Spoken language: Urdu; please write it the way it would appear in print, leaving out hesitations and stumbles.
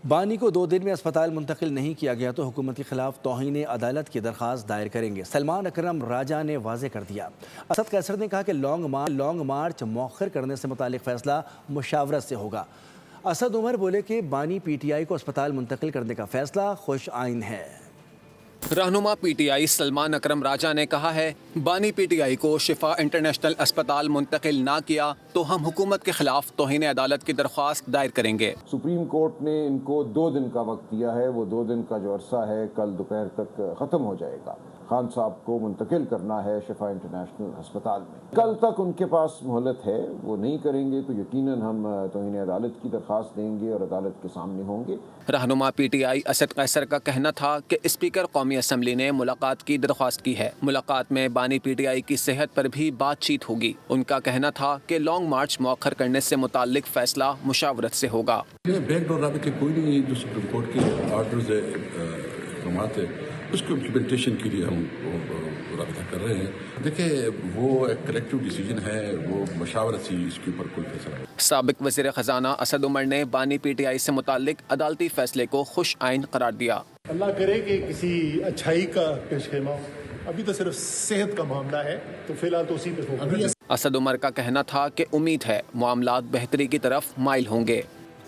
بانی کو 2 دن میں اسپتال منتقل نہیں کیا گیا تو حکومت کے خلاف توہین عدالت کی درخواست دائر کریں گے۔ سلمان اکرم راجہ نے واضح کر دیا۔ اسد قیصر نے کہا کہ لانگ مارچ مؤخر کرنے سے متعلق فیصلہ مشاورت سے ہوگا۔ اسد عمر بولے کہ بانی پی ٹی آئی کو اسپتال منتقل کرنے کا فیصلہ خوش آئین ہے۔ رہنما پی ٹی آئی سلمان اکرم راجہ نے کہا ہے بانی پی ٹی آئی کو شفا انٹرنیشنل اسپتال منتقل نہ کیا تو ہم حکومت کے خلاف توہین عدالت کی درخواست دائر کریں گے۔ سپریم کورٹ نے ان کو 2 دن کا وقت دیا ہے، وہ 2 دن کا جو عرصہ ہے کل دوپہر تک ختم ہو جائے گا۔ خان صاحب کو منتقل کرنا ہے شفا انٹرنیشنل ہسپتال میں، کل تک ان کے پاس مہلت ہے، وہ نہیں کریں گے تو یقیناً ہم توہین عدالت کی درخواست دیں گے اور عدالت کے سامنے ہوں گے۔ رہنما پی ٹی آئی اسد قیصر کا کہنا تھا کہ اسپیکر قومی اسمبلی نے ملاقات کی درخواست کی ہے۔ ملاقات میں بانی پی ٹی آئی کی صحت پر بھی بات چیت ہوگی۔ ان کا کہنا تھا کہ لانگ مارچ مؤخر کرنے سے متعلق فیصلہ مشاورت سے ہوگا۔ بیک ڈور رابطے کوئی نہیں، جو سپریم کورٹ کے آرڈرز ہے، احکامات ہے، اس کو امپلیمنٹیشن کے لیے ہم رابطہ کر رہے ہیں۔ دیکھیں وہ ایک کلیکٹیو ڈیسیجن ہے، وہ مشاورت سے اس کے اوپر کوئی فیصلہ ہے۔ سابق وزیر خزانہ اسد عمر نے بانی پی ٹی آئی سے متعلق عدالتی فیصلے کو خوش آئین قرار دیا۔ اللہ کرے کہ کسی اچھائی کا پیش خیمہ ہو، ابھی تو صرف صحت کا معاملہ ہے تو فی الحال تو اسی پہ فوکس ہے۔ اسد عمر کا کہنا تھا کہ امید ہے معاملات بہتری کی طرف مائل ہوں گے۔